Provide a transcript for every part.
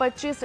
25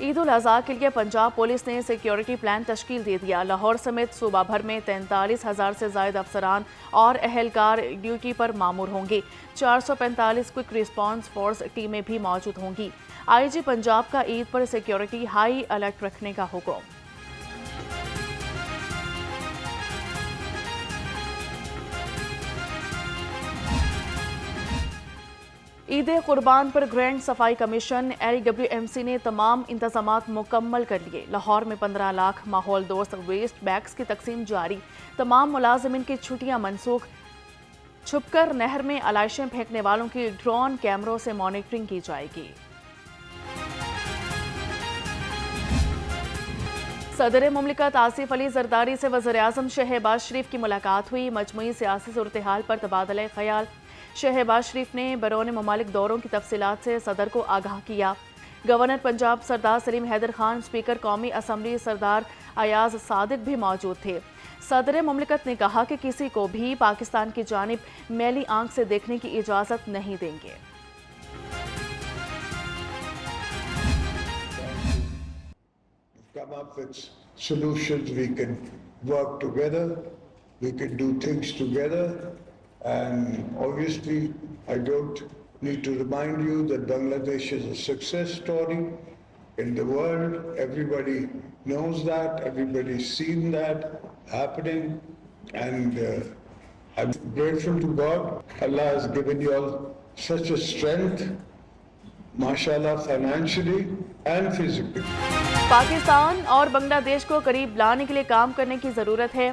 عید الاضحیٰ کے لیے پنجاب پولیس نے سیکیورٹی پلان تشکیل دے دیا. لاہور سمیت صوبہ بھر میں 43,000 سے زائد افسران اور اہلکار ڈیوٹی پر مامور ہوں گے. 445 کوئک ریسپانس فورس ٹیمیں بھی موجود ہوں گی. آئی جی پنجاب کا عید پر سیکیورٹی ہائی الرٹ رکھنے کا حکم. عید قربان پر گرینڈ صفائی کمیشن LWMC نے تمام انتظامات مکمل کر لیے. لاہور میں 15 لاکھ ماحول دوست ویسٹ بیگز کی تقسیم جاری. تمام ملازمین کی چھٹیاں منسوخ. چھپ کر نہر میں علائشیں پھینکنے والوں کی ڈرون کیمروں سے مانیٹرنگ کی جائے گی. صدر مملکت آصف علی زرداری سے وزیراعظم شہباز شریف کی ملاقات ہوئی. مجموعی سیاسی صورتحال پر تبادلہ خیال. شہباز شریف نے بیرون ممالک دوروں کی تفصیلات سے صدر کو آگاہ کیا. گورنر پنجاب سردار سلیم حیدر خان، اسپیکر قومی اسمبلی سردار ایاز صادق بھی موجود تھے. صدر مملکت نے کہا کہ کسی کو بھی پاکستان کی جانب میلی آنکھ سے دیکھنے کی اجازت نہیں دیں گے. Come up with solutions, we can work together, we can do things together, and obviously I don't need to remind you that Bangladesh is a success story in the world. Everybody knows that, everybody's seen that happening, and I'm grateful to God. Allah has given you all such a strength, mashallah, financially and physically. Pakistan اور بنگلہ دیش کو قریب لانے کے لیے کام کرنے کی ضرورت ہے.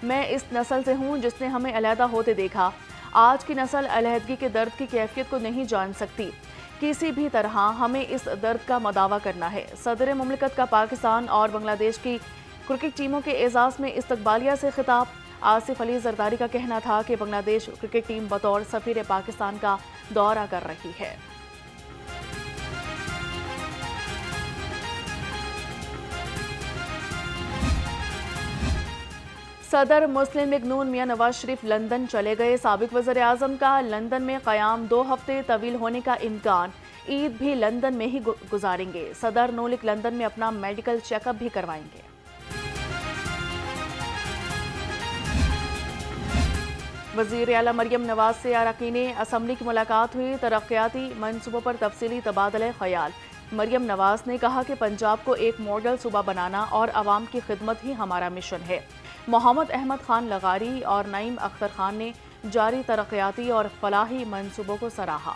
میں اس نسل سے ہوں جس نے ہمیں علیحدہ ہوتے دیکھا. آج کی نسل علیحدگی کے درد کی کیفیت کو نہیں جان سکتی. کسی بھی طرح ہمیں اس درد کا مداوع کرنا ہے. صدر مملکت کا پاکستان اور بنگلہ دیش کی کرکٹ ٹیموں کے اعزاز میں استقبالیہ سے خطاب. آصف علی زرداری کا کہنا تھا کہ بنگلہ دیش کرکٹ ٹیم بطور سفیر پاکستان کا دورہ کر رہی ہے. صدر مسلم لیگ نون میاں نواز شریف لندن چلے گئے. سابق وزیر اعظم کا لندن میں قیام 2 ہفتے طویل ہونے کا امکان. عید بھی لندن میں ہی گزاریں گے. صدر نون لیگ لندن میں اپنا میڈیکل چیک اپ بھی کروائیں گے. وزیر اعلیٰ مریم نواز سے اراکین اسمبلی کی ملاقات ہوئی. ترقیاتی منصوبوں پر تفصیلی تبادلہ خیال. مریم نواز نے کہا کہ پنجاب کو ایک ماڈل صوبہ بنانا اور عوام کی خدمت ہی ہمارا مشن ہے. محمد احمد خان لغاری اور نعیم اختر خان نے جاری ترقیاتی اور فلاحی منصوبوں کو سراہا.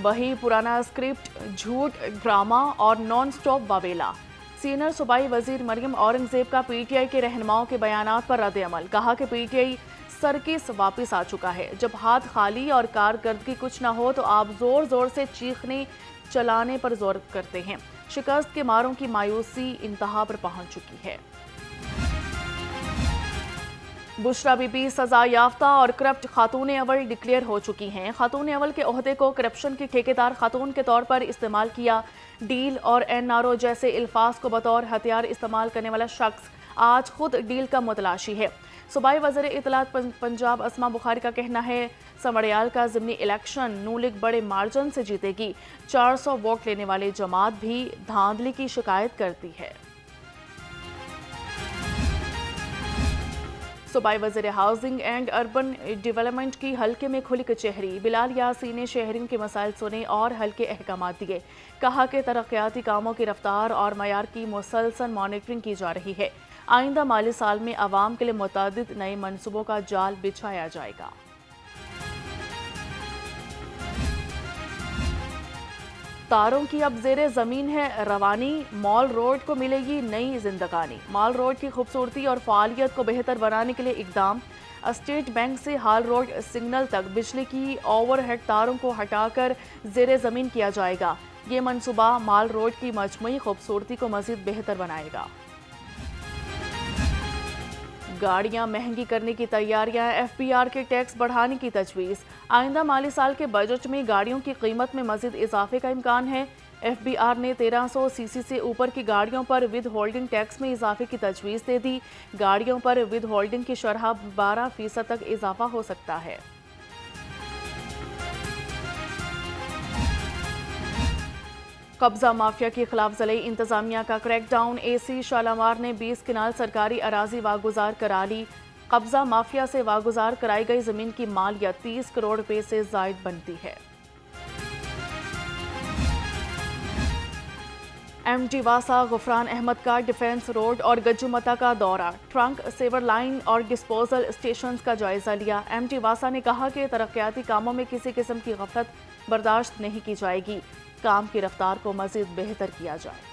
وہی پرانا اسکرپٹ، جھوٹ، ڈرامہ اور نان سٹاپ واویلا. سینئر صوبائی وزیر مریم اورنگزیب کا پی ٹی آئی کے رہنماؤں کے بیانات پر رد عمل. کہا کہ پی ٹی آئی سرکس واپس آ چکا ہے. جب ہاتھ خالی اور کارکردگی کچھ نہ ہو تو آپ زور زور سے چیخنے چلانے پر زور کرتے ہیں. شکست کے ماروں کی مایوسی انتہا پر پہنچ چکی ہے. بشرا بی بی سزا یافتہ اور کرپٹ خاتون اول ڈکلیئر ہو چکی ہیں. خاتون اول کے عہدے کو کرپشن کی ٹھیکیدار خاتون کے طور پر استعمال کیا. ڈیل اور این آر او جیسے الفاظ کو بطور ہتھیار استعمال کرنے والا شخص آج خود ڈیل کا متلاشی ہے. صوبائی وزیر اطلاعات پنجاب اسما بخاری کا کہنا ہے سمڑیال کا ضمنی الیکشن نون لیگ بڑے مارجن سے جیتے گی. 400 ووٹ لینے والی جماعت بھی دھاندلی کی شکایت کرتی ہے. صوبائی وزیر ہاؤسنگ اینڈ اربن ڈیولپمنٹ کی حلقے میں کھلی کچہری. بلال یاسین نے شہریوں کے مسائل سنے اور حل کے احکامات دیے. کہا کہ ترقیاتی کاموں کی رفتار اور معیار کی مسلسل مانیٹرنگ کی جا رہی ہے. آئندہ مالی سال میں عوام کے لیے متعدد نئے منصوبوں کا جال بچھایا جائے گا. تاروں کی اب زیر زمین ہے روانی. مال روڈ کو ملے گی نئی زندگانی. مال روڈ کی خوبصورتی اور فعالیت کو بہتر بنانے کے لیے اقدام. اسٹیٹ بینک سے ہال روڈ سگنل تک بجلی کی اوور ہیڈ تاروں کو ہٹا کر زیر زمین کیا جائے گا. یہ منصوبہ مال روڈ کی مجموعی خوبصورتی کو مزید بہتر بنائے گا. گاڑیاں مہنگی کرنے کی تیاریاں. ایف بی آر کے ٹیکس بڑھانے کی تجویز. آئندہ مالی سال کے بجٹ میں گاڑیوں کی قیمت میں مزید اضافے کا امکان ہے. ایف بی آر نے 1300 سی سی سے اوپر کی گاڑیوں پر ود ہولڈنگ ٹیکس میں اضافے کی تجویز دے دی. گاڑیوں پر ود ہولڈنگ کی شرح 12% تک اضافہ ہو سکتا ہے. قبضہ مافیا کے خلاف ضلعی انتظامیہ کا کریک ڈاؤن، اے سی شالامار نے 20 کنال سرکاری اراضی واگزار کرا لی۔ قبضہ مافیا سے واگزار کرائی گئی زمین کی مالیت 30 کروڑ روپے سے زائد بنتی ہے۔ ایم ڈی واسا غفران احمد کا ڈیفنس روڈ اور گجو متا کا دورہ، ٹرنک سیور لائن اور ڈسپوزل اسٹیشنز کا جائزہ لیا۔ ایم ڈی واسا نے کہا کہ ترقیاتی کاموں میں کسی قسم کی غفلت برداشت نہیں کی جائے گی، کام کی رفتار کو مزید بہتر کیا جائے۔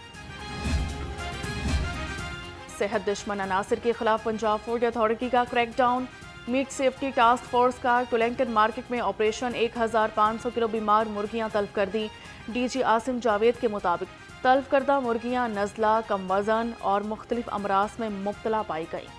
صحت دشمن عناصر کے خلاف پنجاب فوڈ اتھارٹی کا crackdown, meat safety task force کا ٹولنگٹن مارکیٹ میں آپریشن، 1500 کلو بیمار مرغیاں تلف کر دی۔ ڈی جی عاصم جاوید کے مطابق تلف کردہ مرغیاں نزلہ، کم وزن اور مختلف امراض میں مبتلا پائی گئیں۔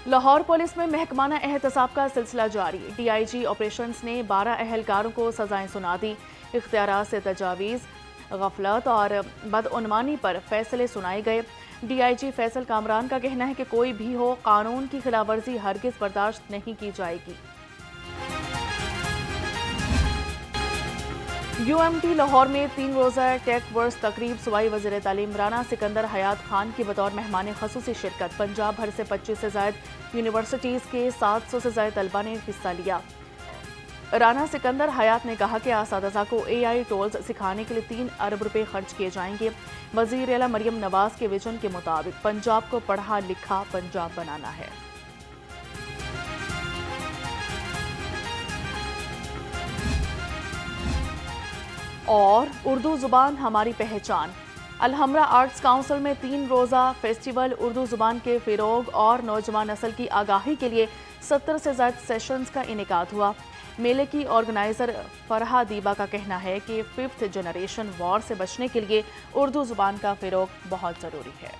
لاہور پولیس میں محکمانہ احتساب کا سلسلہ جاری، ڈی آئی جی آپریشنز نے 12 اہلکاروں کو سزائیں سنا دی۔ اختیارات سے تجاویز، غفلت اور بدعنوانی پر فیصلے سنائے گئے۔ ڈی آئی جی فیصل کامران کا کہنا ہے کہ کوئی بھی ہو، قانون کی خلاف ورزی ہرگز برداشت نہیں کی جائے گی۔ یو ایم ٹی لاہور میں 3 روزہ ٹیک ورس تقریب، صوبائی وزیر تعلیم رانا سکندر حیات خان کی بطور مہمان خصوصی شرکت۔ پنجاب بھر سے 25 سے زائد یونیورسٹیز کے 700 سے زائد طلبہ نے حصہ لیا۔ رانا سکندر حیات نے کہا کہ اساتذہ کو اے آئی ٹولز سکھانے کے لیے 3 ارب روپے خرچ کیے جائیں گے۔ وزیر اعلیٰ مریم نواز کے ویژن کے مطابق پنجاب کو پڑھا لکھا پنجاب بنانا ہے۔ اور اردو زبان ہماری پہچان، الحمرا آرٹس کونسل میں 3 روزہ فیسٹیول اردو زبان کے فروغ اور نوجوان نسل کی آگاہی کے لیے 70 سے زائد سیشنز کا انعقاد ہوا۔ میلے کی آرگنائزر فرحہ دیبا کا کہنا ہے کہ 5th جنریشن وار سے بچنے کے لیے اردو زبان کا فروغ بہت ضروری ہے۔